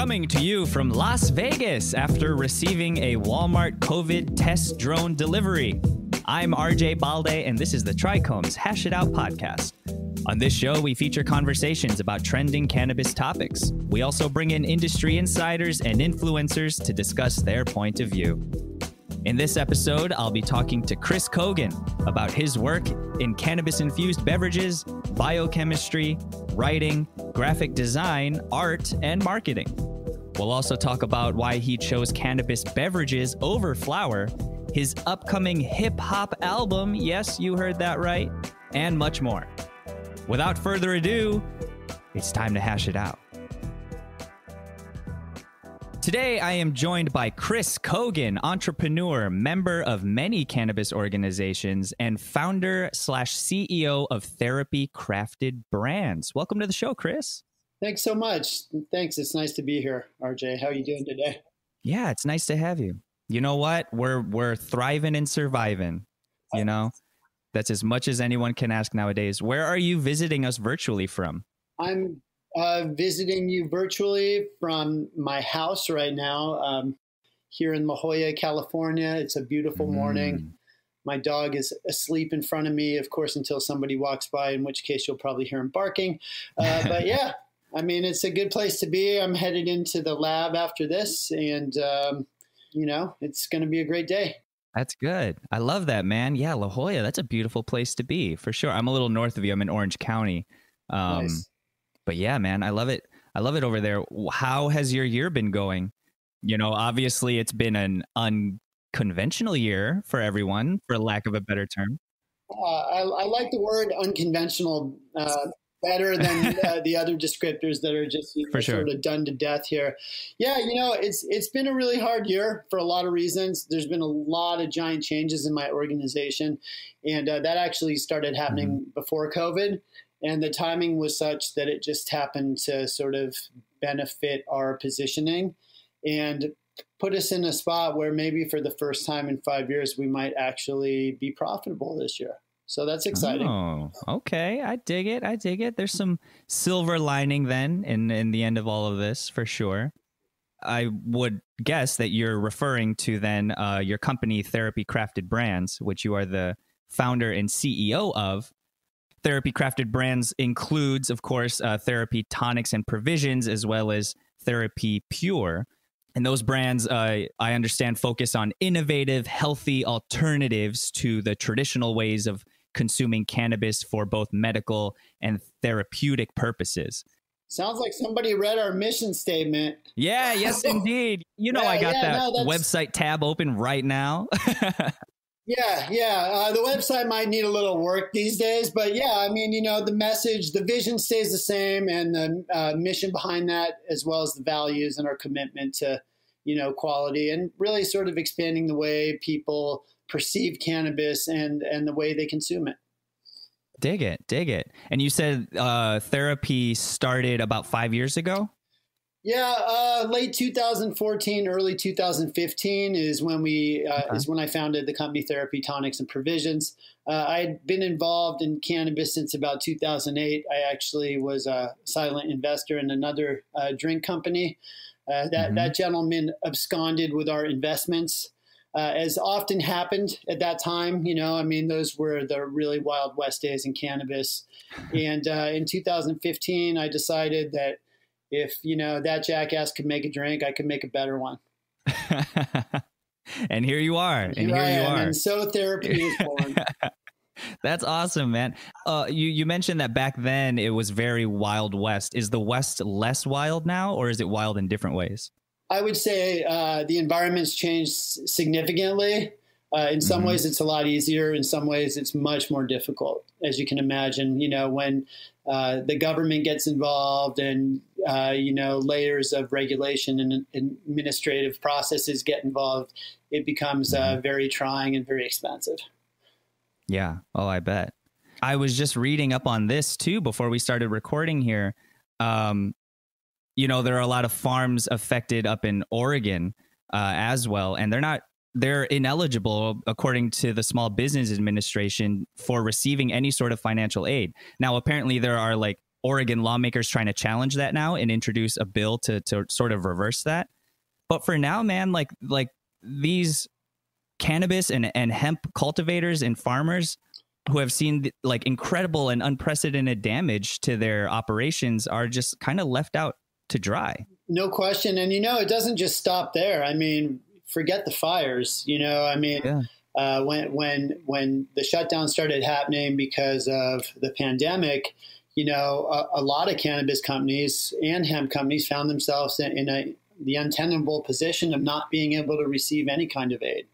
Coming to you from Las Vegas after receiving a Walmart COVID test drone delivery. I'm RJ Balde, and this is the TRICHOMES hashitout podcast. On this show, we feature conversations about trending cannabis topics. We also bring in industry insiders and influencers to discuss their point of view. In this episode, I'll be talking to Chris Coggan about his work in cannabis-infused beverages, biochemistry, writing, graphic design, art, and marketing. We'll also talk about why he chose cannabis beverages over flower, his upcoming hip-hop album, yes, you heard that right, and much more. Without further ado, it's time to hash it out. Today, I am joined by Chris Coggan, entrepreneur, member of many cannabis organizations, and founder/CEO of Therapy Crafted Brands. Welcome to the show, Chris. Thanks so much. Thanks. It's nice to be here, RJ. How are you doing today? Yeah, it's nice to have you. You know what? We're thriving and surviving. You know, that's as much as anyone can ask nowadays. Where are you visiting us virtually from? I'm visiting you virtually from my house right now, here in La Jolla, California. It's a beautiful morning. My dog is asleep in front of me, of course, until somebody walks by, in which case you'll probably hear him barking. But yeah, I mean, it's a good place to be. I'm headed into the lab after this, and, you know, it's going to be a great day. That's good. I love that, man. Yeah, La Jolla, that's a beautiful place to be, for sure. I'm a little north of you. I'm in Orange County. Nice. But yeah, man, I love it. I love it over there. How has your year been going? You know, obviously it's been an unconventional year for everyone, for lack of a better term. I like the word unconventional better than the other descriptors that are just sort of done to death here. Yeah, you know, it's been a really hard year for a lot of reasons. There's been a lot of giant changes in my organization, and that actually started happening before COVID. And the timing was such that it just happened to sort of benefit our positioning and put us in a spot where maybe for the first time in 5 years, we might actually be profitable this year. So that's exciting. Oh, okay. I dig it. I dig it. There's some silver lining then in the end of all of this, for sure. I would guess that you're referring to then your company, Therapy Crafted Brands, which you are the founder and CEO of. Therapy Crafted Brands includes, of course, Therapy Tonics and Provisions, as well as Therapy Pure. And those brands, I understand, focus on innovative, healthy alternatives to the traditional ways of consuming cannabis for both medical and therapeutic purposes. Sounds like somebody read our mission statement. Yeah, yes, indeed. You know, I got that website tab open right now. Yeah. The website might need a little work these days, but yeah, I mean, you know, the message, the vision stays the same, and the mission behind that, as well as the values and our commitment to, you know, quality and really sort of expanding the way people perceive cannabis and the way they consume it. Dig it. And you said therapy started about 5 years ago? Yeah, late 2014, early 2015 is when is when I founded the company Therapy Tonics and Provisions. I'd been involved in cannabis since about 2008. I actually was a silent investor in another drink company. That gentleman absconded with our investments, as often happened at that time. You know, I mean, those were the really Wild West days in cannabis. And in 2015, I decided that if, you know, that jackass could make a drink, I could make a better one. And here you are. And so therapy is born. That's awesome, man. You mentioned that back then it was very Wild West. Is the West less wild now, or is it wild in different ways? I would say the environment's changed significantly. In some ways, it's a lot easier. In some ways, it's much more difficult, as you can imagine. You know, when the government gets involved and, you know, layers of regulation and administrative processes get involved, it becomes very trying and very expensive. Yeah. Oh, I bet. I was just reading up on this, too, before we started recording here. You know, there are a lot of farms affected up in Oregon as well, and they're ineligible, according to the Small Business Administration, for receiving any sort of financial aid. Now, apparently there are like Oregon lawmakers trying to challenge that now and introduce a bill to sort of reverse that. But for now, man, like these cannabis and hemp cultivators and farmers who have seen like incredible and unprecedented damage to their operations are just kind of left out to dry. No question. And, it doesn't just stop there. I mean, forget the fires, Yeah. When the shutdown started happening because of the pandemic, a lot of cannabis companies and hemp companies found themselves in the untenable position of not being able to receive any kind of aid.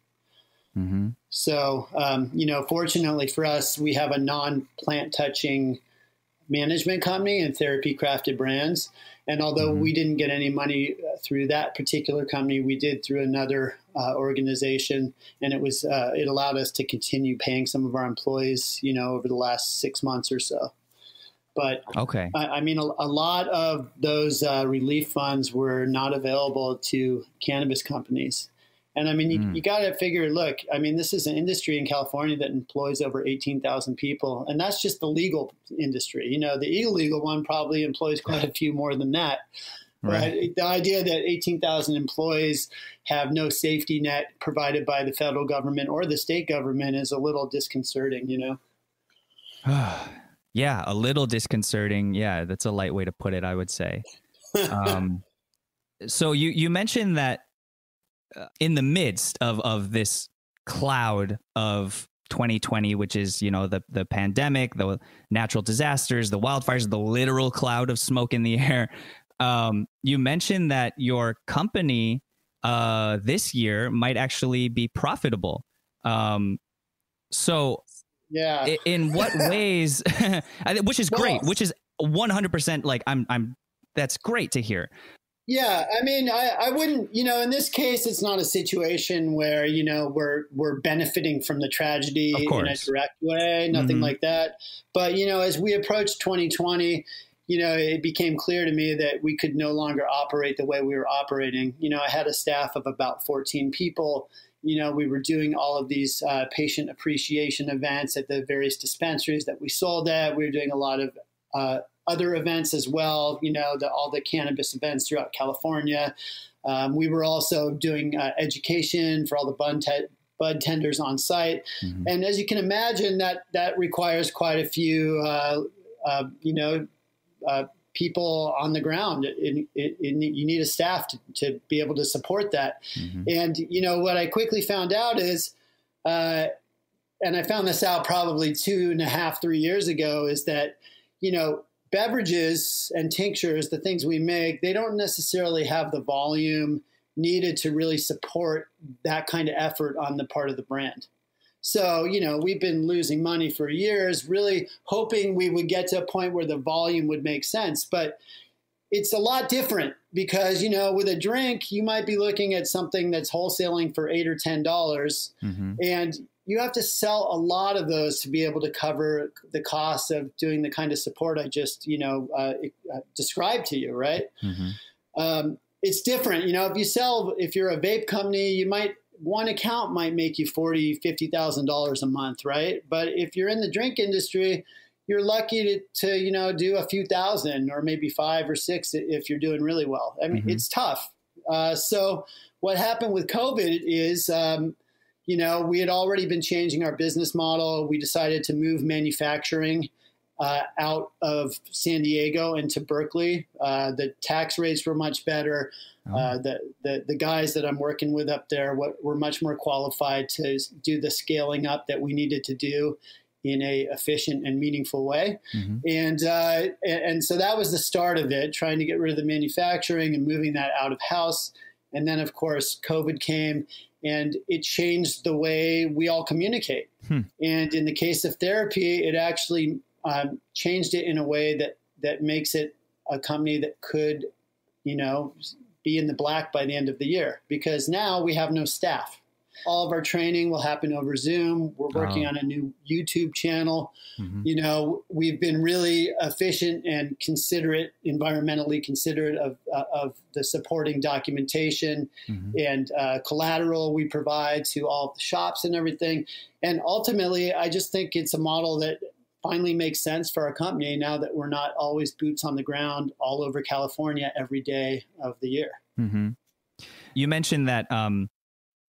Mm-hmm. So, fortunately for us, we have a non-plant touching management company and therapy crafted brands. And although we didn't get any money through that particular company, we did through another organization, and it allowed us to continue paying some of our employees, over the last 6 months or so. But okay, I mean, a lot of those relief funds were not available to cannabis companies. And I mean, you got to figure, look, I mean, this is an industry in California that employs over 18,000 people. And that's just the legal industry. The illegal one probably employs quite a few more than that. Right. The idea that 18,000 employees have no safety net provided by the federal government or the state government is a little disconcerting, Yeah, a little disconcerting. Yeah, that's a light way to put it, I would say. So you mentioned that in the midst of this cloud of 2020, which is, the pandemic, the natural disasters, the wildfires, the literal cloud of smoke in the air. You mentioned that your company this year might actually be profitable. So yeah, in what ways, which is great, which is 100% like I'm that's great to hear. Yeah, I mean, I wouldn't, in this case, it's not a situation where, we're benefiting from the tragedy in a direct way, nothing like that. But, as we approached 2020, it became clear to me that we could no longer operate the way we were operating. I had a staff of about 14 people. We were doing all of these patient appreciation events at the various dispensaries that we sold at. We were doing a lot of other events as well, all the cannabis events throughout California. We were also doing education for all the bud tenders on site. And as you can imagine, that requires quite a few, people on the ground. You need a staff to be able to support that. And, what I quickly found out is, and I found this out probably 2.5, 3 years ago, is that, beverages and tinctures, the things we make, they don't necessarily have the volume needed to really support that kind of effort on the part of the brand. So, we've been losing money for years, really hoping we would get to a point where the volume would make sense. But it's a lot different because, with a drink, you might be looking at something that's wholesaling for $8 or $10. And you have to sell a lot of those to be able to cover the cost of doing the kind of support I just, described to you, right? It's different. If you're a vape company, one account might make you $40,000, $50,000 a month, right? But if you're in the drink industry, you're lucky to do a few thousand or maybe 5 or 6 if you're doing really well. I mean, it's tough. So what happened with COVID is, we had already been changing our business model. We decided to move manufacturing out of San Diego into Berkeley. The tax rates were much better. The guys that I'm working with up there were much more qualified to do the scaling up that we needed to do in a efficient and meaningful way. And so that was the start of it, trying to get rid of the manufacturing and moving that out of house. And then, of course, COVID came. And it changed the way we all communicate. And in the case of therapy, it actually changed it in a way that makes it a company that could, be in the black by the end of the year. Because now we have no staff. All of our training will happen over Zoom. We're working on a new YouTube channel. We've been really efficient and environmentally considerate of the supporting documentation and collateral we provide to all the shops and everything. And ultimately, I just think it's a model that finally makes sense for our company now that we're not always boots on the ground all over California every day of the year. Mm-hmm. You mentioned that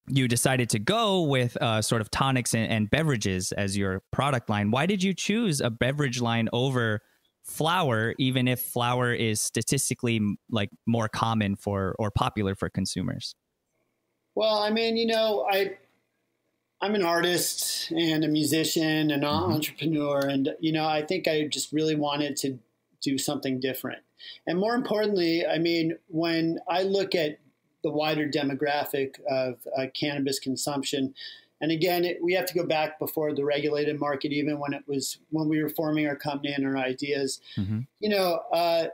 you decided to go with sort of tonics and beverages as your product line. Why did you choose a beverage line over flour, even if flour is statistically like more common for or popular for consumers? Well, I mean, I'm an artist and a musician and an entrepreneur. And, I think I just really wanted to do something different. And more importantly, I mean, when I look at the wider demographic of cannabis consumption, and again, we have to go back before the regulated market, even when we were forming our company and our ideas, I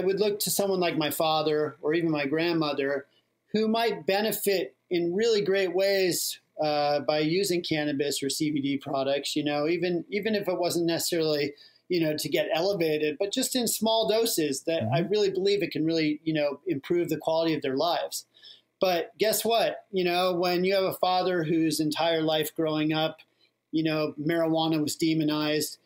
would look to someone like my father or even my grandmother who might benefit in really great ways by using cannabis or CBD products, even if it wasn't necessarily, to get elevated, but just in small doses that I really believe it can really, improve the quality of their lives. But guess what? When you have a father whose entire life growing up, marijuana was demonized,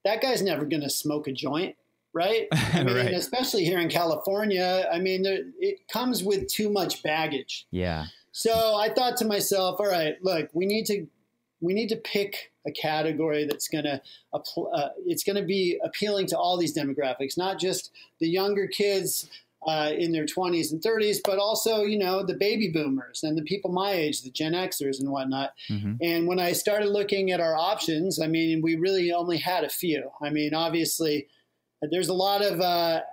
that guy's never going to smoke a joint. Right. I mean, right. Especially here in California, I mean, it comes with too much baggage. Yeah. So I thought to myself, all right, look, we need to pick a category that's going to be appealing to all these demographics, not just the younger kids in their 20s and 30s, but also, the baby boomers and the people my age, the Gen Xers and whatnot. Mm-hmm. And when I started looking at our options, I mean, we really only had a few. I mean, obviously, there's a lot of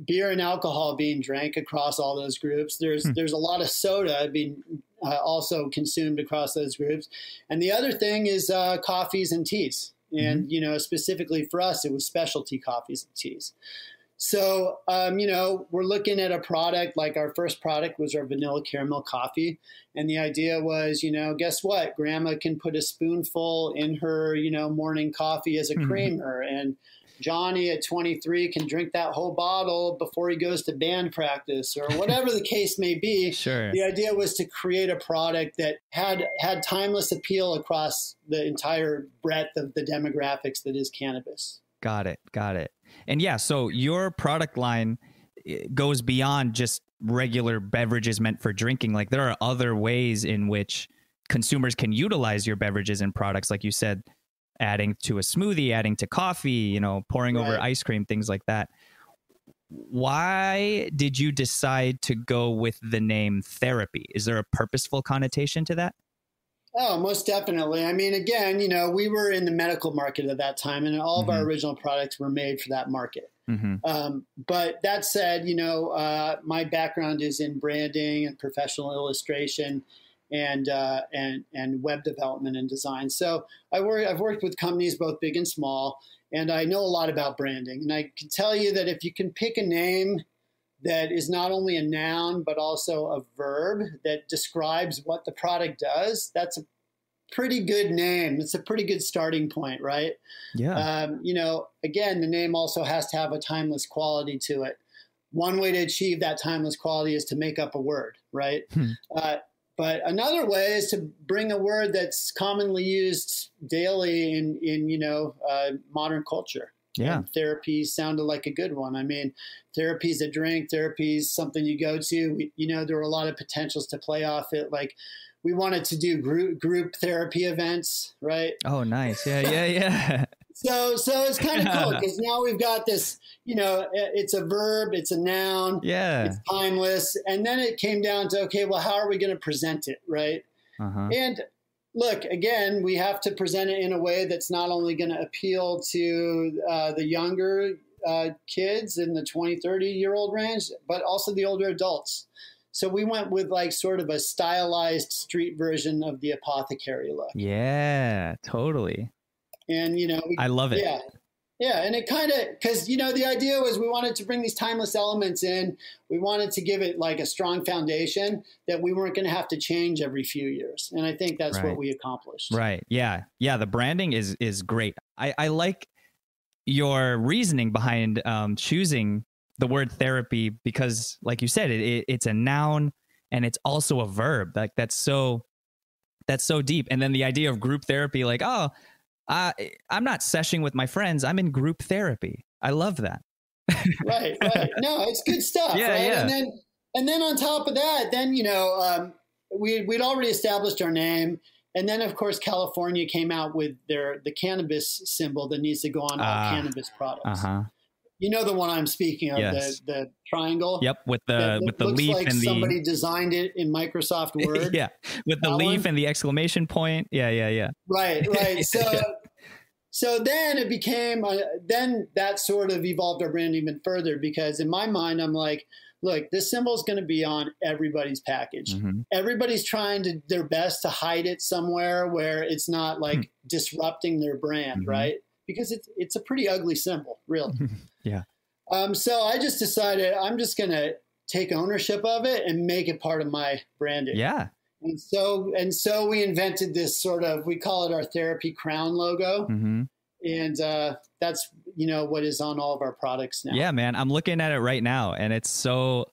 beer and alcohol being drank across all those groups. There's a lot of soda being also consumed across those groups. And the other thing is coffees and teas. And, specifically for us, it was specialty coffees and teas. So, we're looking at a product, like our first product was our vanilla caramel coffee. And the idea was, guess what? Grandma can put a spoonful in her, morning coffee as a creamer. And Johnny at 23 can drink that whole bottle before he goes to band practice or whatever the case may be. Sure. The idea was to create a product that had timeless appeal across the entire breadth of the demographics that is cannabis. Got it. And yeah, so your product line goes beyond just regular beverages meant for drinking. Like there are other ways in which consumers can utilize your beverages and products, like you said, adding to a smoothie, adding to coffee, pouring over ice cream, things like that. Why did you decide to go with the name therapy? Is there a purposeful connotation to that? Oh, most definitely. I mean, again, we were in the medical market at that time, and all of our original products were made for that market. But that said, my background is in branding and professional illustration and web development and design. So I've worked with companies both big and small, and I know a lot about branding. And I can tell you that if you can pick a name that is not only a noun, but also a verb that describes what the product does, that's a pretty good name. It's a pretty good starting point, right? Yeah. Again, the name also has to have a timeless quality to it. One way to achieve that timeless quality is to make up a word, right? But another way is to bring a word that's commonly used daily in modern culture. Yeah. And therapy sounded like a good one. I mean, therapy's a drink, therapy's something you go to. There were a lot of potentials to play off it. Like we wanted to do group therapy events, right? Oh, nice. Yeah. So it's kind of cool because now we've got this, it's a verb, it's a noun, it's timeless. And then it came down to, okay, well, how are we going to present it, right? And look, again, we have to present it in a way that's not only going to appeal to the younger kids in the 20, 30-year-old range, but also the older adults. So we went with like sort of a stylized street version of the apothecary look. Yeah, totally. And, I love it. Yeah. And it kind of, because, the idea was we wanted to bring these timeless elements in. We wanted to give it like a strong foundation that we weren't going to have to change every few years. And I think that's what we accomplished. Right. Yeah. The branding is great. I like your reasoning behind choosing the word therapy because, like you said, it's a noun and it's also a verb. Like that's so deep. And then the idea of group therapy, like, oh, I'm not seshing with my friends. I'm in group therapy. I love that. Right. No, it's good stuff. Yeah, right? yeah. And then on top of that, then, we'd already established our name. And then, of course, California came out with the cannabis symbol that needs to go on all cannabis products. You know the one I'm speaking of, yes. the triangle. Yep, with the leaf like and somebody designed it in Microsoft Word. Yeah, with the leaf and the exclamation point. Yeah. Right. So then it became, then that sort of evolved our brand even further, because in my mind, I'm like, look, this symbol is going to be on everybody's package. Everybody's trying their best to hide it somewhere where it's not like disrupting their brand, right? Because it's a pretty ugly symbol, really. Yeah. So I just decided I'm just going to take ownership of it and make it part of my branding. Yeah. And so we invented this sort of, we call it our therapy crown logo. And that's, what is on all of our products now. Yeah, man. I'm looking at it right now, and it's so,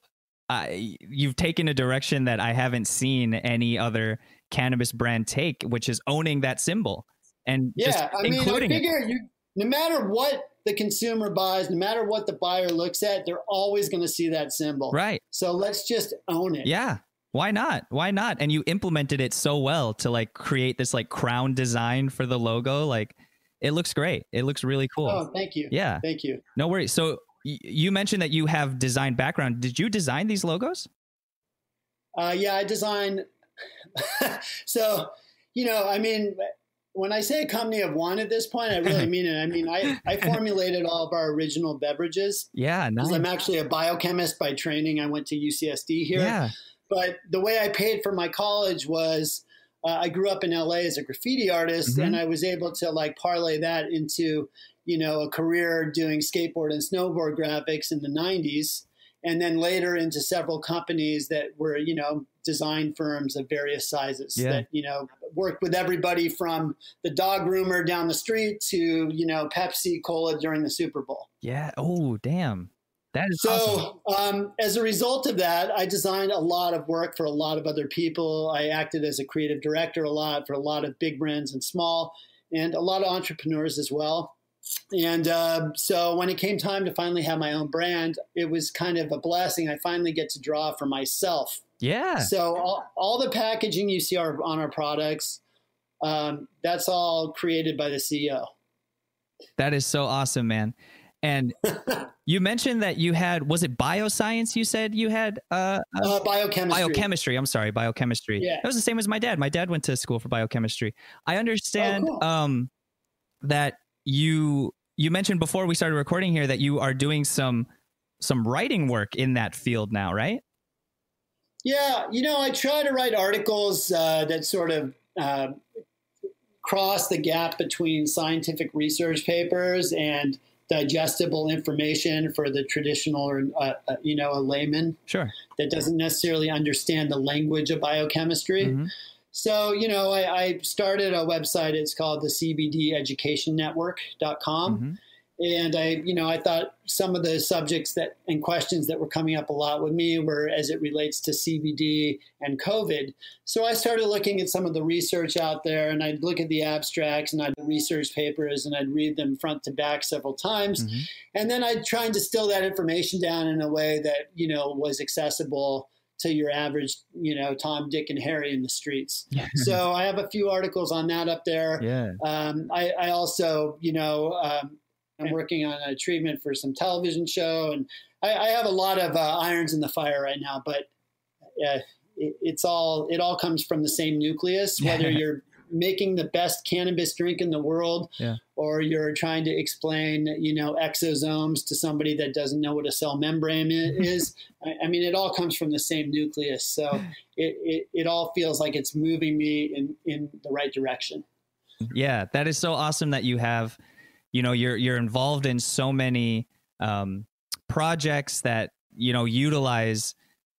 you've taken a direction that I haven't seen any other cannabis brand take, which is owning that symbol and including I figure no matter what the consumer buys, no matter what the buyer looks at, they're always going to see that symbol. Right. So let's just own it. Yeah. Why not? And you implemented it so well to like create this like crown design for the logo. Like, it looks great. It looks really cool. Oh, thank you. Yeah. Thank you. No worries. So you mentioned that you have design background. Did you design these logos? Yeah, I designed. So, when I say a company of one at this point, I really mean it. I formulated all of our original beverages. Yeah, nice. I'm actually a biochemist by training. I went to UCSD here. Yeah. But the way I paid for my college was I grew up in LA as a graffiti artist, and I was able to like parlay that into, a career doing skateboard and snowboard graphics in the 90s. And then later into several companies that were, design firms of various sizes that, worked with everybody from the dog groomer down the street to, Pepsi Cola during the Super Bowl. Yeah. Oh, damn. That is so awesome. As a result of that, I designed a lot of work for a lot of other people. I acted as a creative director a lot for a lot of big brands and small, and a lot of entrepreneurs as well. And so when it came time to finally have my own brand, it was kind of a blessing. I finally get to draw for myself. Yeah. So all the packaging you see on our products, that's all created by the CEO. That is so awesome, man. And you mentioned that you had, was it bioscience? You said you had biochemistry. Biochemistry. I'm sorry, biochemistry. Yeah. That was the same as my dad. My dad went to school for biochemistry. I understand that you mentioned before we started recording here that you are doing some writing work in that field now, right? Yeah, I try to write articles that sort of cross the gap between scientific research papers and digestible information for the traditional, a layman. Sure. That doesn't necessarily understand the language of biochemistry. So, I started a website. It's called the CBDeducationnetwork.com. And I thought some of the subjects and questions that were coming up a lot with me were as it relates to CBD and COVID. So I started looking at some of the research out there, and I'd look at the abstracts and I'd research papers and I'd read them front to back several times. And then I'd try and distill that information down in a way that, was accessible to your average, Tom, Dick, and Harry in the streets. So I have a few articles on that up there. Yeah. I also, I'm working on a treatment for some television show, and I have a lot of irons in the fire right now, but it all comes from the same nucleus, whether you're making the best cannabis drink in the world or you're trying to explain, exosomes to somebody that doesn't know what a cell membrane is. I mean, it all comes from the same nucleus. So it all feels like it's moving me in the right direction. Yeah, that is so awesome that you have, you're involved in so many projects that, utilize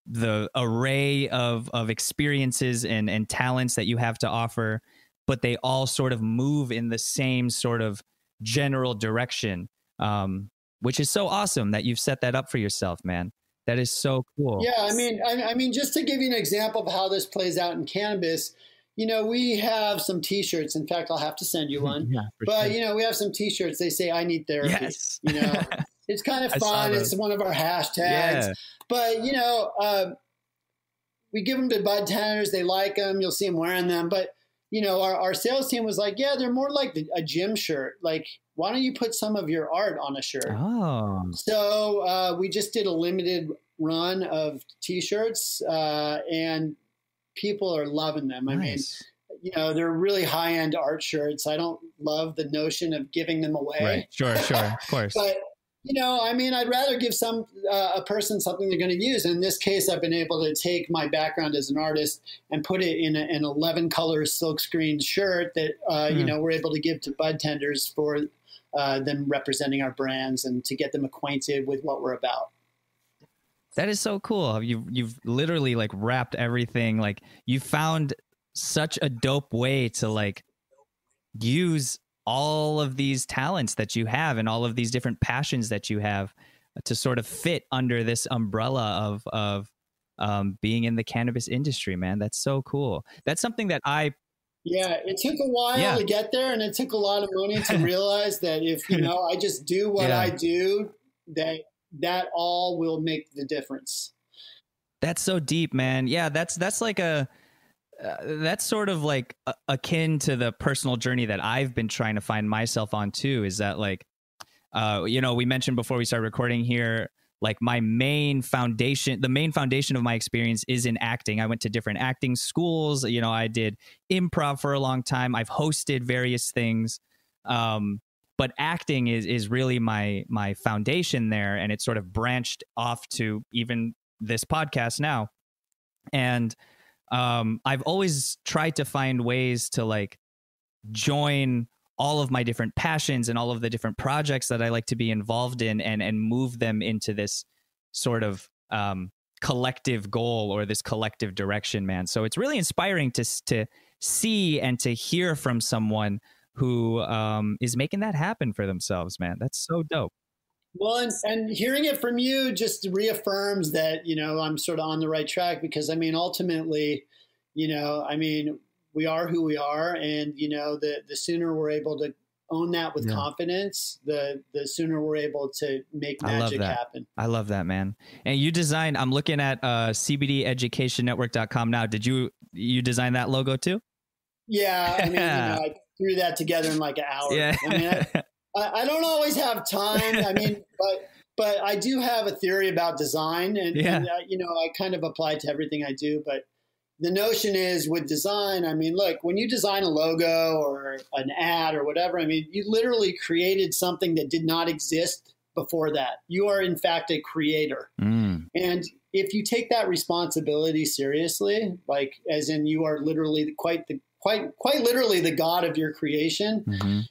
the array of experiences and talents that you have to offer, but they all sort of move in the same sort of general direction, which is so awesome that you've set that up for yourself, man. That is so cool. Yeah, I mean, just to give you an example of how this plays out in cannabis, we have some T-shirts. In fact, I'll have to send you one. Yeah, but sure. we have some T-shirts. They say, "I need therapy." Yes. It's kind of fun. It's one of our hashtags. Yeah. But we give them to bud tenders. They like them. You'll see them wearing them. But our sales team was like, "Yeah, they're more like a gym shirt. Like, why don't you put some of your art on a shirt?" Oh. So we just did a limited run of T-shirts, and people are loving them. Nice. I mean, they're really high-end art shirts. I don't love the notion of giving them away. Right. Sure. Of course. But, I'd rather give a person something they're going to use. In this case, I've been able to take my background as an artist and put it in an 11-color silkscreen shirt that, we're able to give to bud tenders for them representing our brands and to get them acquainted with what we're about. That is so cool. You've literally like wrapped everything. Like, you found such a dope way to like use all of these talents that you have and all of these different passions that you have to sort of fit under this umbrella of being in the cannabis industry, man. That's so cool. That's something that Yeah, it took a while to get there, and it took a lot of money to realize that if, I just do what I do, that all will make the difference. That's so deep, man. Yeah, that's like that's sort of like akin to the personal journey that I've been trying to find myself on too. Is that like, we mentioned before we started recording here, like the main foundation of my experience is in acting. I went to different acting schools. I did improv for a long time. I've hosted various things. But acting is really my foundation there, and it sort of branched off to even this podcast now. And I've always tried to find ways to like join all of my different passions and all of the different projects that I like to be involved in and move them into this sort of collective goal or this collective direction, man. So it's really inspiring to see and to hear from someone who is making that happen for themselves, man. That's so dope. Well, and hearing it from you just reaffirms that, I'm sort of on the right track because, ultimately, we are who we are. And, the sooner we're able to own that with confidence, the sooner we're able to make magic happen. I love that, man. And you designed, I'm looking at cbdeducationnetwork.com now. Did you design that logo too? Yeah. I threw that together in like an hour. Yeah. I don't always have time. But I do have a theory about design, and I kind of apply to everything I do. But the notion is with design, look, when you design a logo or an ad or whatever, you literally created something that did not exist before that. You are in fact a creator. And if you take that responsibility seriously, like as in you are literally quite literally the god of your creation,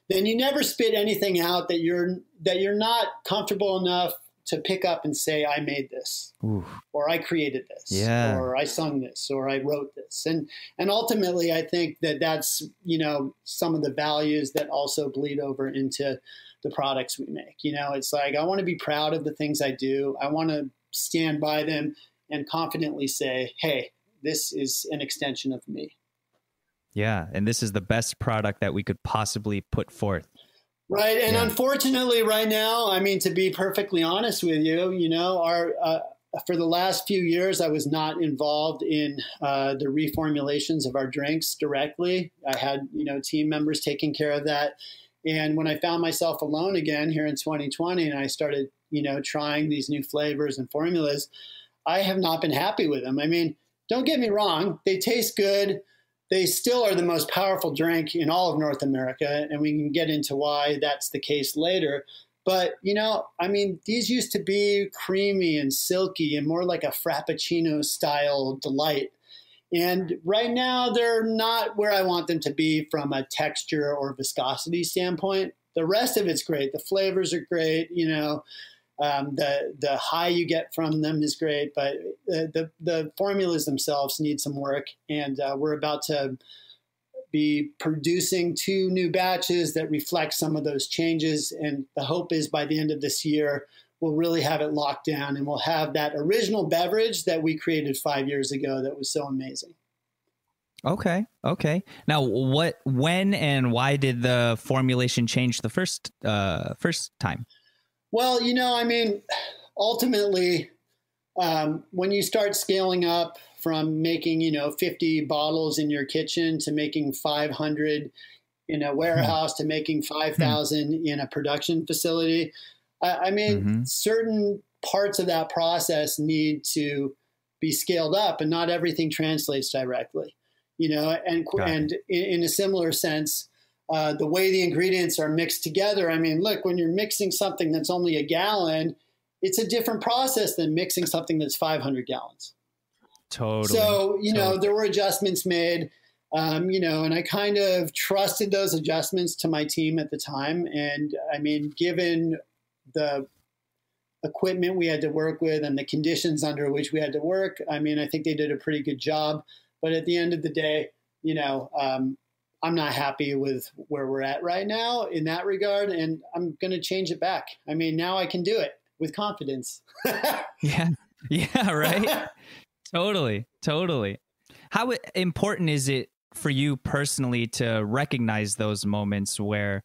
then you never spit anything out that you're not comfortable enough to pick up and say, I made this, or I created this, or I sung this, or I wrote this. And ultimately, I think that's, some of the values that also bleed over into the products we make. It's like, I want to be proud of the things I do. I want to stand by them and confidently say, hey, this is an extension of me. Yeah. And this is the best product that we could possibly put forth. Right. And unfortunately right now, to be perfectly honest with you, for the last few years, I was not involved in the reformulations of our drinks directly. I had, team members taking care of that. And when I found myself alone again here in 2020 and I started, trying these new flavors and formulas, I have not been happy with them. Don't get me wrong. They taste good. They still are the most powerful drink in all of North America, and we can get into why that's the case later. But, these used to be creamy and silky and more like a Frappuccino-style delight. And right now, they're not where I want them to be from a texture or viscosity standpoint. The rest of it's great. The flavors are great, the high you get from them is great, but the formulas themselves need some work. And we're about to be producing 2 new batches that reflect some of those changes. And the hope is by the end of this year, we'll really have it locked down and we'll have that original beverage that we created 5 years ago that was so amazing. Okay. Okay. Now, when and why did the formulation change the first time? Well, I mean, ultimately, when you start scaling up from making, 50 bottles in your kitchen to making 500 in a warehouse to making 5,000 in a production facility, I mean, certain parts of that process need to be scaled up, and not everything translates directly. And in a similar sense, the way the ingredients are mixed together. I mean, look, when you're mixing something that's only a gallon, it's a different process than mixing something that's 500 gallons. Totally. So, there were adjustments made, and I kind of trusted those adjustments to my team at the time. And I mean, given the equipment we had to work with and the conditions under which we had to work, I mean, I think they did a pretty good job. But at the end of the day, I'm not happy with where we're at right now in that regard, and I'm going to change it back. I mean, now I can do it with confidence. Yeah, right. Totally. How important is it for you personally to recognize those moments where,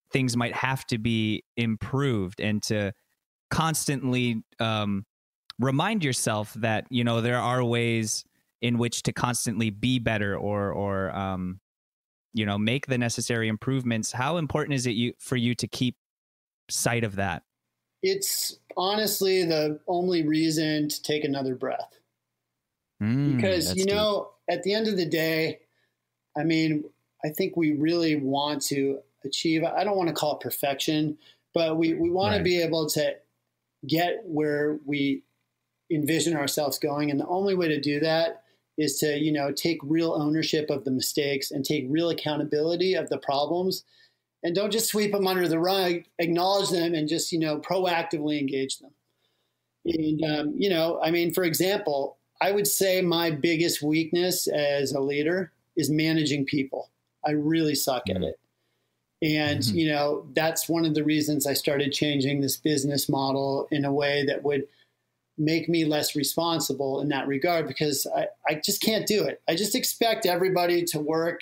things might have to be improved, and to constantly remind yourself that, there are ways in which to constantly be better or make the necessary improvements? How important is it for you to keep sight of that? It's honestly the only reason to take another breath. Because, at the end of the day, I mean, I think we really want to achieve, I don't want to call it perfection, but we want to be able to get where we envision ourselves going. And the only way to do that is to, take real ownership of the mistakes and take real accountability of the problems, and don't just sweep them under the rug, acknowledge them, and just, proactively engage them. And, I mean, for example, I would say my biggest weakness as a leader is managing people. I really suck at it. And, that's one of the reasons I started changing this business model in a way that would make me less responsible in that regard, because I just can't do it. I just expect everybody to work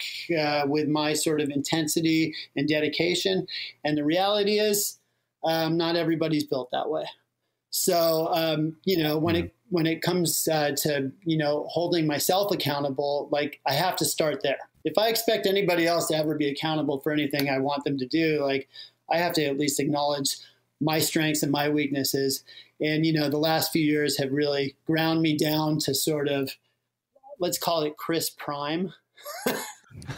with my sort of intensity and dedication. And the reality is not everybody's built that way. So, when it comes to, holding myself accountable, like, I have to start there. If I expect anybody else to ever be accountable for anything I want them to do, like, I have to at least acknowledge my strengths and my weaknesses. And, the last few years have really ground me down to sort of, let's call it Chris Prime.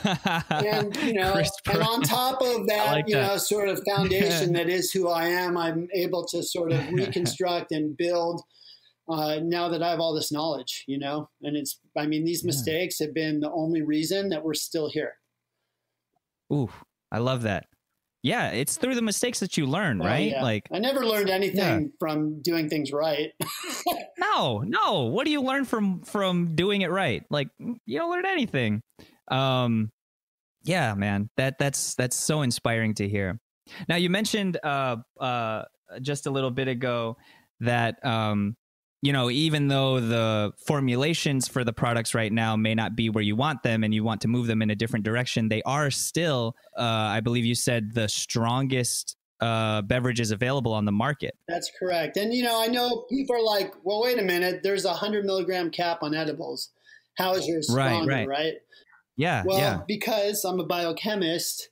And, and on top of that, like sort of foundation that is who I am, I'm able to sort of reconstruct and build now that I have all this knowledge, and these mistakes have been the only reason that we're still here. Ooh, I love that. Yeah, it's through the mistakes that you learn, right? Yeah. Like, I never learned anything from doing things right. No. What do you learn from doing it right? Like, you don't learn anything. Yeah, man, that's so inspiring to hear. Now, you mentioned just a little bit ago that even though the formulations for the products right now may not be where you want them and you want to move them in a different direction, they are still, I believe you said, the strongest beverages available on the market. That's correct. And, I know people are like, well, wait a minute, there's a 100 milligram cap on edibles. How is yours stronger, right? Yeah. Well, because I'm a biochemist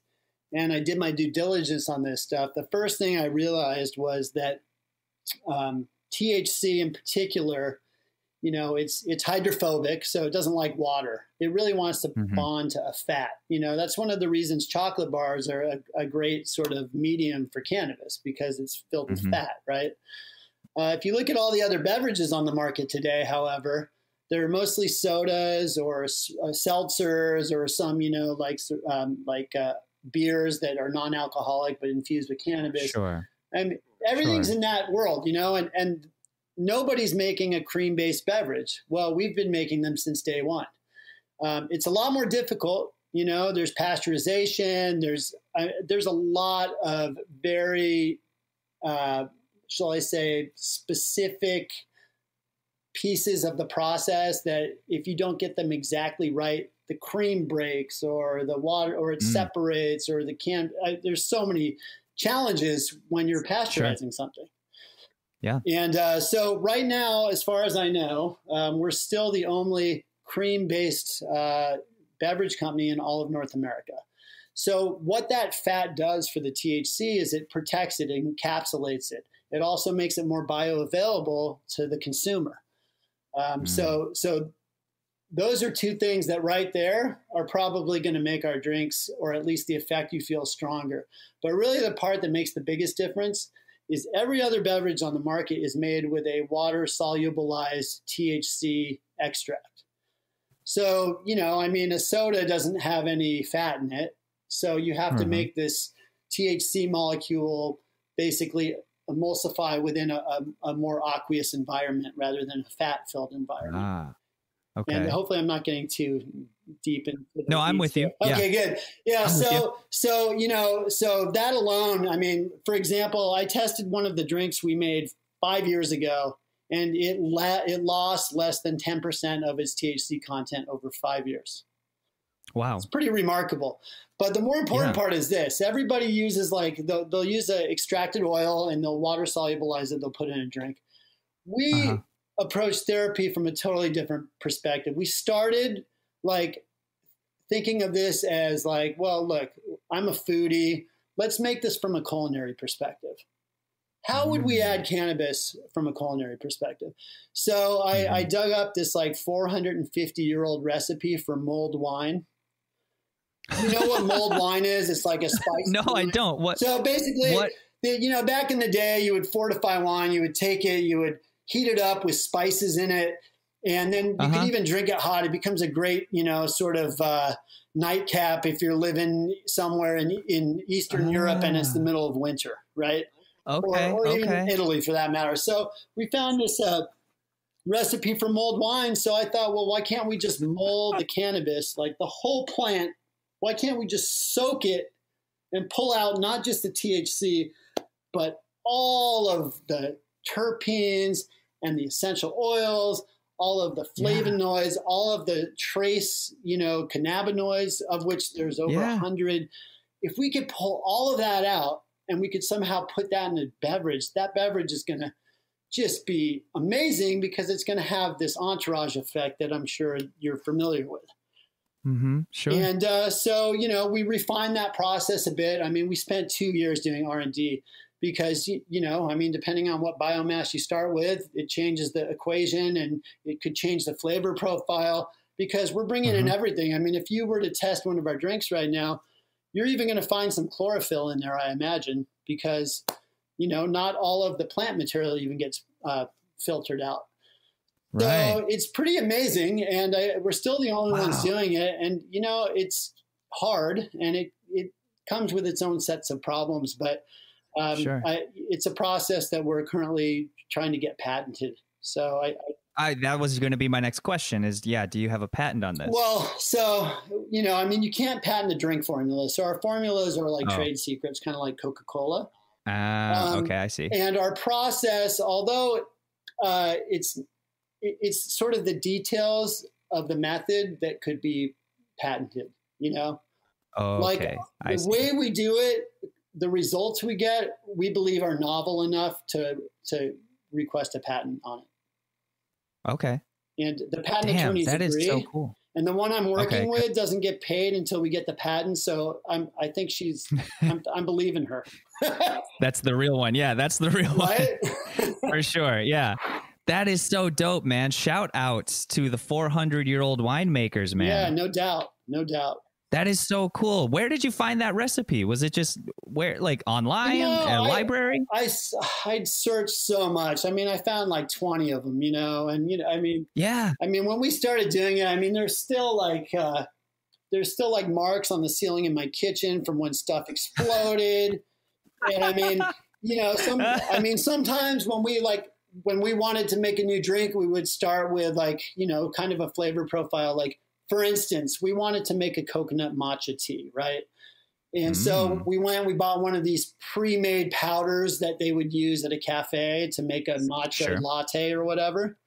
and I did my due diligence on this stuff, the first thing I realized was that THC in particular, it's hydrophobic, so it doesn't like water. It really wants to bond to a fat. That's one of the reasons chocolate bars are a great sort of medium for cannabis, because it's filled with fat, right? If you look at all the other beverages on the market today, however, they're mostly sodas or seltzers or some, beers that are non-alcoholic but infused with cannabis. Sure. And everything's in that world, and nobody's making a cream-based beverage. Well, we've been making them since day one. It's a lot more difficult. There's pasteurization. There's a lot of very, shall I say, specific pieces of the process that if you don't get them exactly right, the cream breaks or the water, or it separates, or there's so many challenges when you're pasteurizing something. Yeah. And so right now, as far as I know, we're still the only cream-based beverage company in all of North America. So what that fat does for the THC is it protects it, it encapsulates it. It also makes it more bioavailable to the consumer. So those are two things that right there are probably going to make our drinks, or at least the effect you feel, stronger. But really the part that makes the biggest difference is every other beverage on the market is made with a water solubilized THC extract. So, a soda doesn't have any fat in it. So you have to make this THC molecule basically emulsify within a more aqueous environment rather than a fat-filled environment. Okay. And hopefully I'm not getting too deep into the No, I'm with you. Okay, good. Yeah. So that alone, for example, I tested one of the drinks we made 5 years ago, and it lost less than 10% of its THC content over 5 years. Wow. It's pretty remarkable. But the more important part is this. Everybody uses they'll use an extracted oil and they'll water solubilize it. They'll put it in a drink. We approach therapy from a totally different perspective. We started thinking of this as well, look, I'm a foodie. Let's make this from a culinary perspective. How would we add cannabis from a culinary perspective? So I dug up this 450-year-old recipe for mulled wine. You know what mulled wine is? It's like a spice. No, wine. I don't. What? So basically, back in the day, you would fortify wine. You would take it, you would heat it up with spices in it, and then you could even drink it hot. It becomes a great, sort of nightcap if you're living somewhere in Eastern Europe and it's the middle of winter, right? Okay. Or even Italy for that matter. So we found this recipe for mulled wine. So I thought, well, why can't we just mold the cannabis, the whole plant? Why can't we just soak it and pull out not just the THC, but all of the terpenes and the essential oils, all of the flavonoids, all of the trace, cannabinoids, of which there's over 100. If we could pull all of that out and we could somehow put that in a beverage, that beverage is going to just be amazing because it's going to have this entourage effect that I'm sure you're familiar with. Sure. And so, we refined that process a bit. We spent 2 years doing R&D because, depending on what biomass you start with, it changes the equation and it could change the flavor profile because we're bringing in everything. If you were to test one of our drinks right now, you're even going to find some chlorophyll in there, I imagine, because, not all of the plant material even gets filtered out. Right. So it's pretty amazing, and we're still the only ones doing it. And, it's hard, and it comes with its own sets of problems. But it's a process that we're currently trying to get patented. So that was going to be my next question is, do you have a patent on this? Well, so, you can't patent a drink formula. So our formulas are trade secrets, kind of like Coca-Cola. Okay, I see. And our process, although it's sort of the details of the method that could be patented, Okay. The way we do it, the results we get, we believe are novel enough to request a patent on it. Okay. And the patent attorneys agree. That is so cool. And the one I'm working with doesn't get paid until we get the patent. So I think I'm believing her. That's the real one. Yeah, that's the real one. For sure. Yeah. That is so dope, man. Shout outs to the 400-year-old winemakers, man. Yeah, no doubt. No doubt. That is so cool. Where did you find that recipe? Was it just online, a library? I'd searched so much. I found 20 of them, and, yeah. When we started doing it, there's still marks on the ceiling in my kitchen from when stuff exploded. And sometimes when we wanted to make a new drink, we would start with kind of a flavor profile. For instance, we wanted to make a coconut matcha tea, right? And so we bought one of these pre-made powders that they would use at a cafe to make a matcha latte or whatever.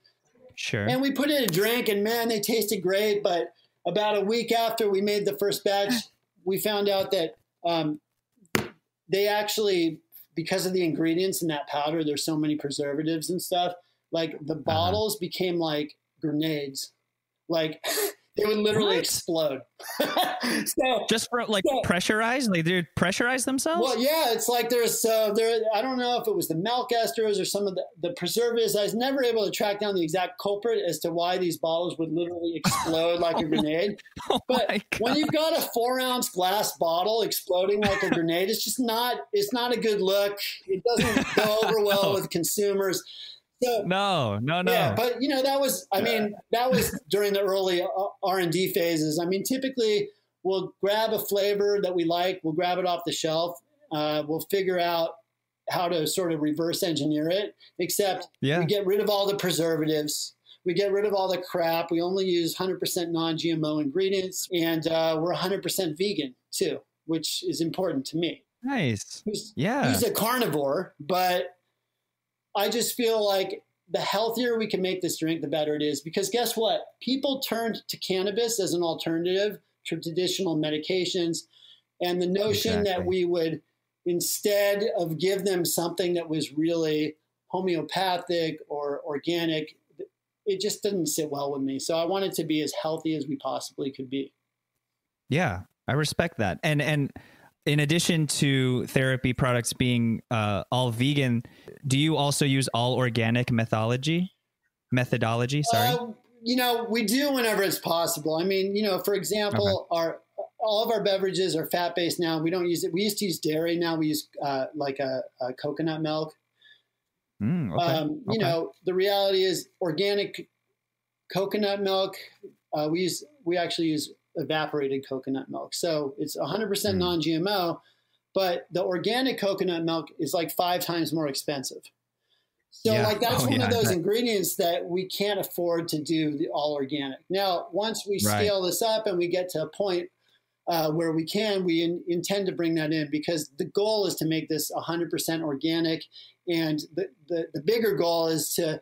Sure. And we put in a drink, and man, they tasted great. But about a week after we made the first batch, we found out that they actually, because of the ingredients in that powder, there's so many preservatives and stuff, like the bottles became like grenades. Like they would literally explode. So just for like pressurized, like they pressurize themselves. Well, yeah, it's like there's there. I don't know if it was the milk esters or some of the preservatives. I was never able to track down the exact culprit as to why these bottles would literally explode like a grenade. But when you've got a 4-ounce glass bottle exploding like a grenade, it's just not. It's not a good look. It doesn't go over well with consumers. So, no. Yeah, but that was, that was during the early R&D phases. I mean, typically we'll grab a flavor that we like, we'll grab it off the shelf, we'll figure out how to sort of reverse engineer it, except we get rid of all the preservatives. We get rid of all the crap. We only use 100% non-GMO ingredients, and we're 100% vegan too, which is important to me. Nice. He's a carnivore, but I just feel like the healthier we can make this drink, the better it is. Because guess what? People turned to cannabis as an alternative to traditional medications. And the notion that we would, instead of give them something that was really homeopathic or organic, it just didn't sit well with me. So I wanted to be as healthy as we possibly could be. Yeah, I respect that. And in addition to therapy products being all vegan, do you also use all organic methodology? Sorry. We do whenever it's possible. I mean, for example, all of our beverages are fat-based now. We don't use it. We used to use dairy. Now we use like a coconut milk. The reality is organic coconut milk. We actually use evaporated coconut milk. So it's 100% non-GMO, but the organic coconut milk is like 5 times more expensive. So that's one of those ingredients that we can't afford to do the all organic. Now, once we scale this up and we get to a point where we intend to bring that in, because the goal is to make this 100% organic. And the bigger goal is to,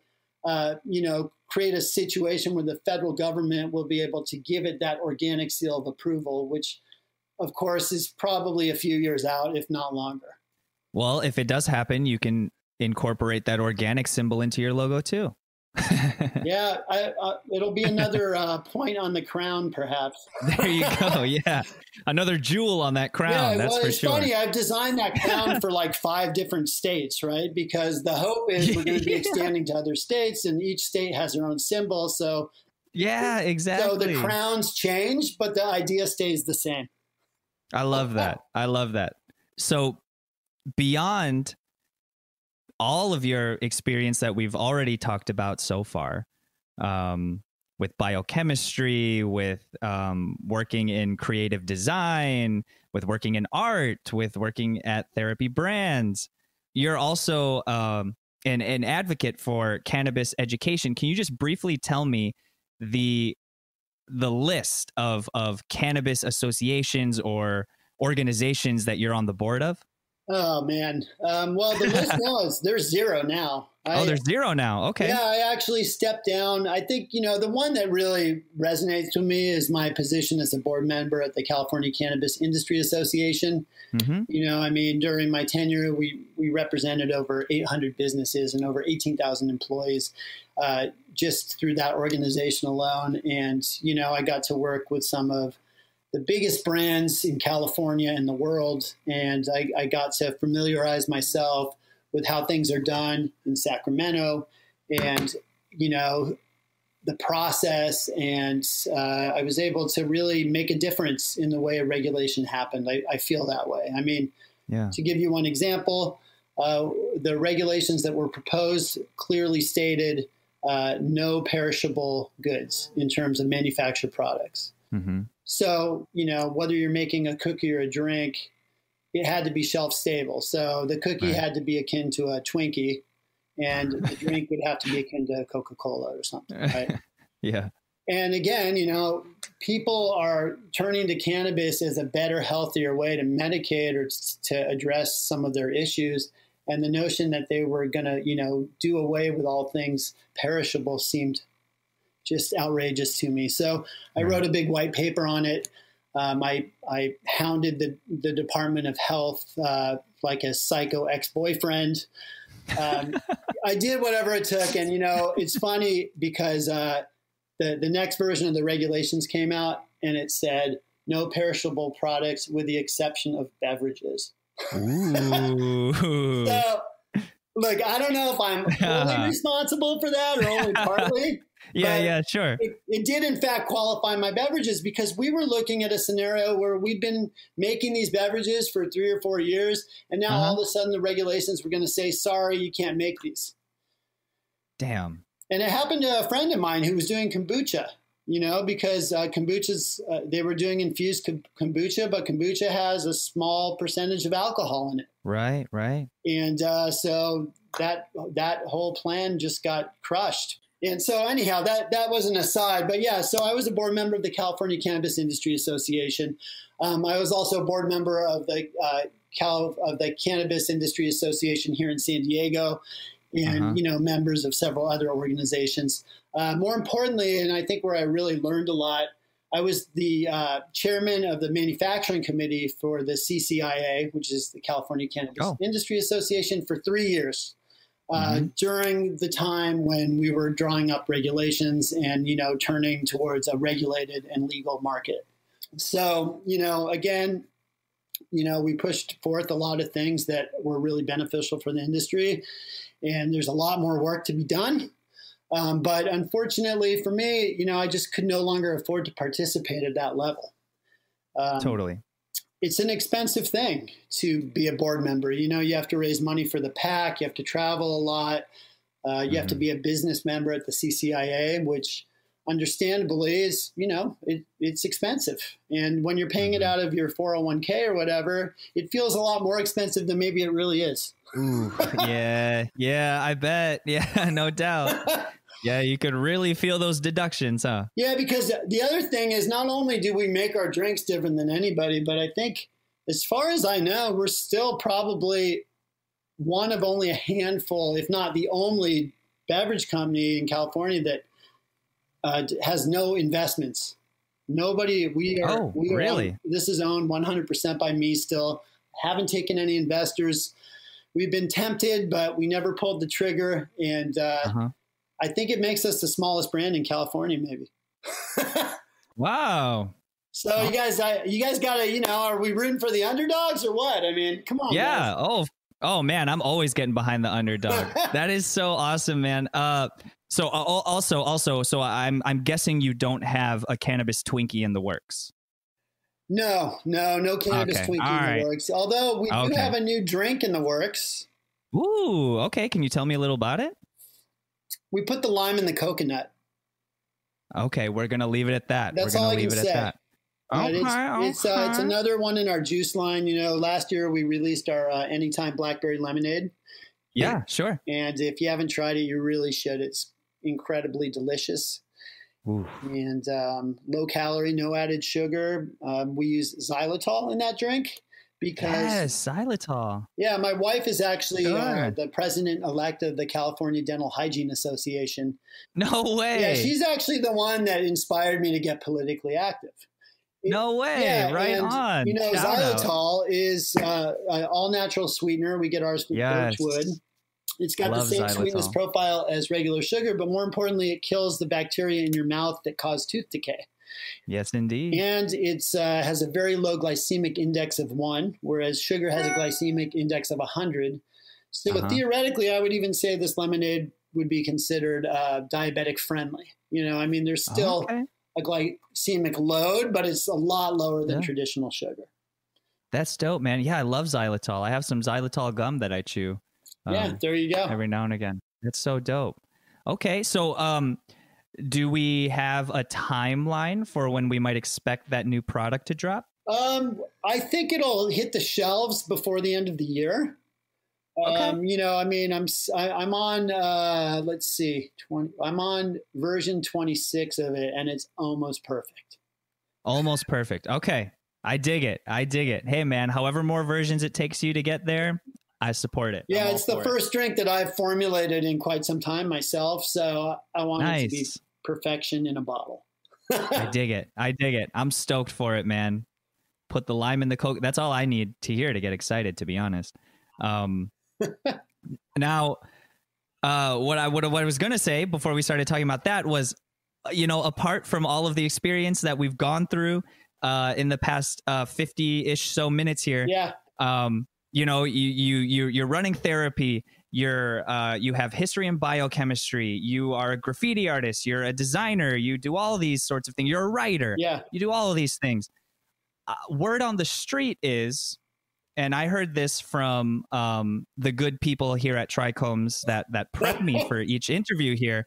create a situation where the federal government will be able to give it that organic seal of approval, which of course is probably a few years out, if not longer. Well, if it does happen, you can incorporate that organic symbol into your logo too. Yeah, it'll be another point on the crown, perhaps. There you go. Yeah, another jewel on that crown. Yeah, that's for it's sure. Funny. I've designed that crown for like 5 different states, right? Because the hope is we're going to be expanding to other states, and each state has their own symbol. So yeah, exactly. So the crowns change, but the idea stays the same. I love that. I love that. So beyond all of your experience that we've already talked about so far, with biochemistry, with working in creative design, with working in art, with working at therapy brands, you're also an advocate for cannabis education. Can you just briefly tell me the list of cannabis associations or organizations that you're on the board of? Oh, man. Well, the list now there's 0 now. There's 0 now. Okay. Yeah, I actually stepped down. I think, the one that really resonates with me is my position as a board member at the California Cannabis Industry Association. Mm-hmm. During my tenure, we represented over 800 businesses and over 18,000 employees just through that organization alone. And, I got to work with some of the biggest brands in California and the world. And I got to familiarize myself with how things are done in Sacramento and, the process. And I was able to really make a difference in the way a regulation happened. I feel that way. To give you one example, the regulations that were proposed clearly stated no perishable goods in terms of manufactured products. Mm-hmm. So, whether you're making a cookie or a drink, it had to be shelf stable. So the cookie had to be akin to a Twinkie, and the drink would have to be akin to Coca-Cola or something, right? Yeah. And again, people are turning to cannabis as a better, healthier way to medicate or to address some of their issues. And the notion that they were going to, do away with all things perishable seemed just outrageous to me. So I wrote a big white paper on it. I hounded the Department of Health like a psycho ex-boyfriend. I did whatever it took. And, it's funny because the next version of the regulations came out and it said no perishable products with the exception of beverages. Ooh. So, look, I don't know if I'm fully responsible for that or only partly. Yeah, sure. It did, in fact, qualify my beverages because we were looking at a scenario where we've been making these beverages for 3 or 4 years, and now all of a sudden the regulations were going to say, sorry, you can't make these. Damn. And it happened to a friend of mine who was doing kombucha, because kombuchas, they were doing infused kombucha, but kombucha has a small percentage of alcohol in it. Right. And so that whole plan just got crushed. And so anyhow, that was an aside. But yeah, so I was a board member of the California Cannabis Industry Association. I was also a board member of the Cannabis Industry Association here in San Diego, and members of several other organizations. More importantly, and I think where I really learned a lot, I was the chairman of the manufacturing committee for the CCIA, which is the California Cannabis Industry Association, for 3 years. During the time when we were drawing up regulations and, turning towards a regulated and legal market. So, again, we pushed forth a lot of things that were really beneficial for the industry, and there's a lot more work to be done. But unfortunately for me, I just could no longer afford to participate at that level. Totally. It's an expensive thing to be a board member. You have to raise money for the PAC. You have to travel a lot. You have to be a business member at the CCIA, which understandably is, it's expensive. And when you're paying it out of your 401k or whatever, it feels a lot more expensive than maybe it really is. Ooh, yeah, I bet. Yeah, no doubt. Yeah, you could really feel those deductions, huh? Yeah, because the other thing is not only do we make our drinks different than anybody, but I think as far as I know, we're still probably one of only a handful, if not the only beverage company in California that has no investments. Nobody, really? This is owned 100% by me still. Haven't taken any investors. We've been tempted, but we never pulled the trigger. And I think it makes us the smallest brand in California, maybe. Wow. So you guys got to, are we rooting for the underdogs or what? I mean, come on. Yeah. Guys. Oh man, I'm always getting behind the underdog. That is so awesome, man. So I'm guessing you don't have a cannabis Twinkie in the works. No cannabis Twinkie in the works. Although we do have a new drink in the works. Ooh, okay. Can you tell me a little about it? We put the lime in the coconut. Okay, we're gonna leave it at that. That's all I can say. It's another one in our juice line. Last year we released our Anytime Blackberry Lemonade. Yeah, sure. And if you haven't tried it, you really should. It's incredibly delicious. Ooh. And low calorie, no added sugar. We use xylitol in that drink because xylitol. Yeah, my wife is actually the president-elect of the California Dental Hygiene Association. No way. Yeah, she's actually the one that inspired me to get politically active. No way. Yeah, right on. Xylitol is an all-natural sweetener. We get ours from birchwood. It's got the same sweetness profile as regular sugar, but more importantly, it kills the bacteria in your mouth that cause tooth decay. Yes, indeed. And it has a very low glycemic index of 1, whereas sugar has a glycemic index of 100. So theoretically, I would even say this lemonade would be considered diabetic friendly. There's still a glycemic load, but it's a lot lower than traditional sugar. That's dope, man. Yeah, I love xylitol. I have some xylitol gum that I chew. There you go. Every now and again. That's so dope. Okay, so do we have a timeline for when we might expect that new product to drop? I think it'll hit the shelves before the end of the year. Okay. I'm on, let's see, I'm on version 26 of it, and it's almost perfect. Almost perfect. Okay. I dig it. Hey, man, however more versions it takes you to get there, I support it. Yeah, it's the first drink that I've formulated in quite some time myself, so I want it to be perfection in a bottle. I dig it. I'm stoked for it, man. Put the lime in the Coke. That's all I need to hear to get excited, to be honest. Now, what I was going to say before we started talking about that was, apart from all of the experience that we've gone through in the past 50-ish so minutes here, you're running therapy. You have history in biochemistry. You are a graffiti artist. You're a designer. You do all these sorts of things. You're a writer. Yeah. You do all of these things. Word on the street is, and I heard this from the good people here at TRICHOMES that prep me for each interview here.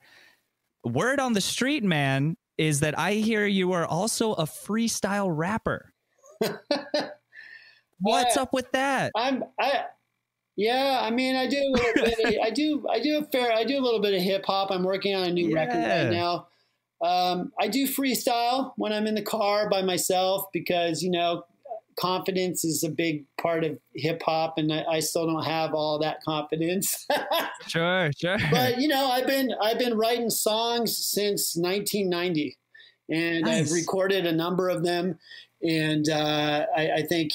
Word on the street, man, is that I hear you are also a freestyle rapper. What's up with that? Yeah, I mean, I do a little bit. I do a little bit of hip hop. I'm working on a new record right now. I do freestyle when I'm in the car by myself because, confidence is a big part of hip hop, and I still don't have all that confidence. Sure. But I've been writing songs since 1990, and nice. I've recorded a number of them. And I think,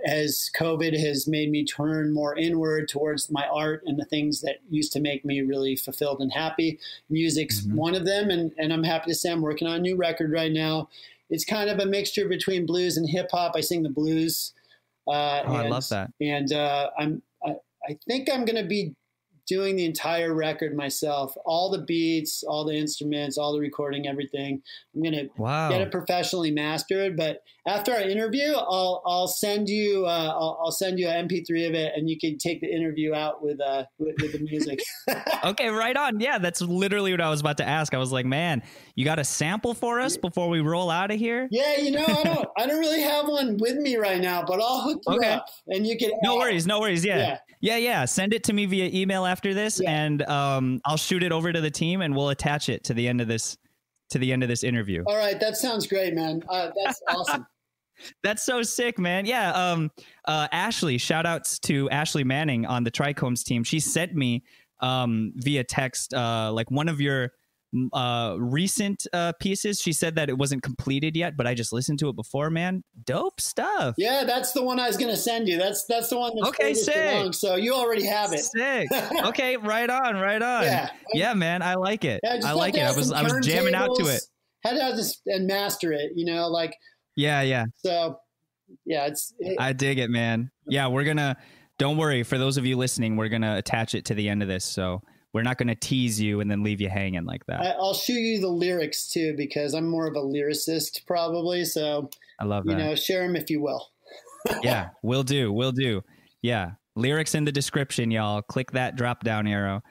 as COVID has made me turn more inward towards my art and the things that used to make me really fulfilled and happy, music's one of them. And I'm happy to say I'm working on a new record right now. It's kind of a mixture between blues and hip hop. I sing the blues. I love that. And I think I'm going to be doing the entire record myself, all the beats, all the instruments, all the recording, everything. I'm going to get it professionally mastered. But after our interview, I'll send you an MP3 of it, and you can take the interview out with the music. Okay, right on. Yeah, that's literally what I was about to ask. I was like, man, you got a sample for us before we roll out of here? Yeah, I don't really have one with me right now, but I'll hook you up, and you can. No worries. Yeah. Send it to me via email after this, and I'll shoot it over to the team, and we'll attach it to the end of this interview. All right, that sounds great, man. That's awesome. That's so sick, man. Yeah. Ashley, shout outs to Ashley Manning on the TRICHOMES team. She sent me via text like one of your recent pieces. She said that it wasn't completed yet, but I just listened to it before, man. Dope stuff. Yeah, that's the one I was going to send you. That's the one that's sick. Along, so you already have it. Sick. Okay, right on. Yeah, man, I like it. Yeah, I like it. I was jamming out to it. Had to just and master it, Yeah. So, yeah, I dig it, man. Yeah, don't worry. For those of you listening, we're going to attach it to the end of this. So we're not going to tease you and then leave you hanging like that. I'll shoot you the lyrics too, because I'm more of a lyricist probably. So I love that. Share them if you will. Yeah, will do. Yeah. Lyrics in the description, y'all. Click that drop down arrow.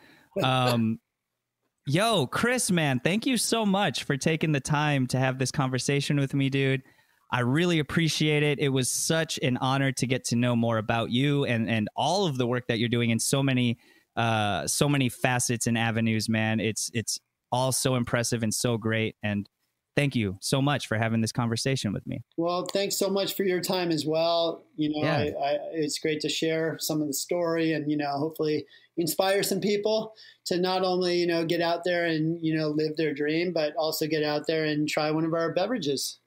Yo, Chris, man, thank you so much for taking the time to have this conversation with me, dude. I really appreciate it. It was such an honor to get to know more about you and all of the work that you're doing in so many facets and avenues, man. It's all so impressive and so great. And thank you so much for having this conversation with me. Well, thanks so much for your time as well. It's great to share some of the story and, hopefully inspire some people to not only, get out there and, live their dream, but also get out there and try one of our beverages.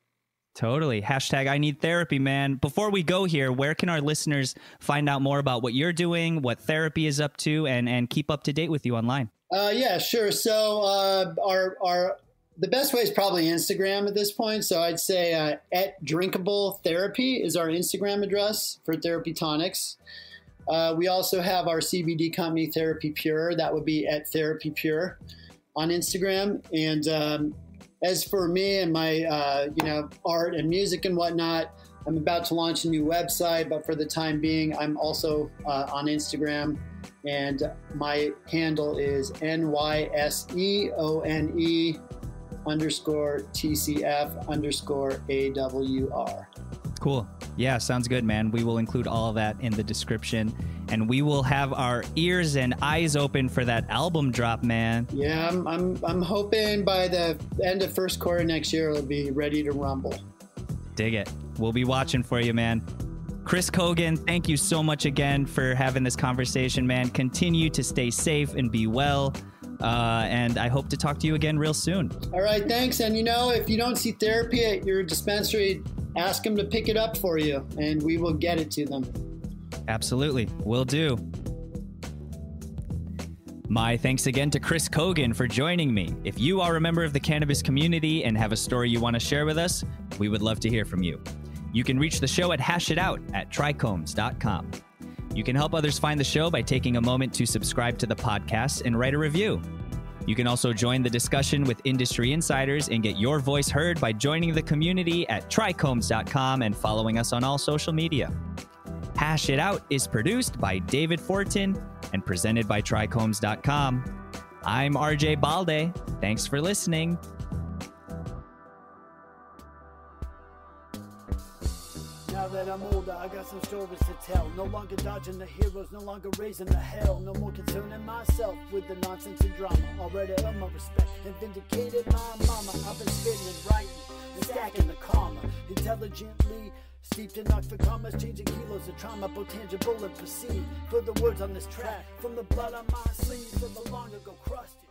Totally. Hashtag I need therapy, man. Before we go here, where can our listeners find out more about what you're doing, what therapy is up to, and keep up to date with you online? Yeah, sure. So the best way is probably Instagram at this point. So I'd say at Drinkable Therapy is our Instagram address for Therapy Tonics. We also have our CBD company, Therapy Pure. That would be at Therapy Pure on Instagram. And as for me and my, art and music and whatnot, I'm about to launch a new website, but for the time being, I'm also on Instagram, and my handle is NYSEONE_TCF_AWR. Cool. Yeah, sounds good, man. We will include all of that in the description, and we will have our ears and eyes open for that album drop, man. Yeah, I'm hoping by the end of first quarter next year it'll be ready to rumble. Dig it. We'll be watching for you, man. Chris Coggan, thank you so much again for having this conversation, man. Continue to stay safe and be well. and I hope to talk to you again real soon. All right, thanks. And if you don't see therapy at your dispensary, ask them to pick it up for you, and we will get it to them. Absolutely, will do. My thanks again to Chris Coggan for joining me. If you are a member of the cannabis community and have a story you want to share with us, we would love to hear from you. You can reach the show at hashitout at TRICHOMES.com. You can help others find the show by taking a moment to subscribe to the podcast and write a review. You can also join the discussion with industry insiders and get your voice heard by joining the community at TRICHOMES.com and following us on all social media. Hash It Out is produced by David Fortin and presented by TRICHOMES.com. I'm RJ Balde. Thanks for listening. Now that I'm older, I got some stories to tell. No longer dodging the heroes, no longer raising the hell. No more concerning myself with the nonsense and drama. Already earned my respect and vindicated my mama. I've been spitting and writing and stacking the karma. Intelligently steeped in art for commas, changing kilos of trauma, both tangible and perceived. For the words on this track, from the blood on my sleeve, from the long ago crusty.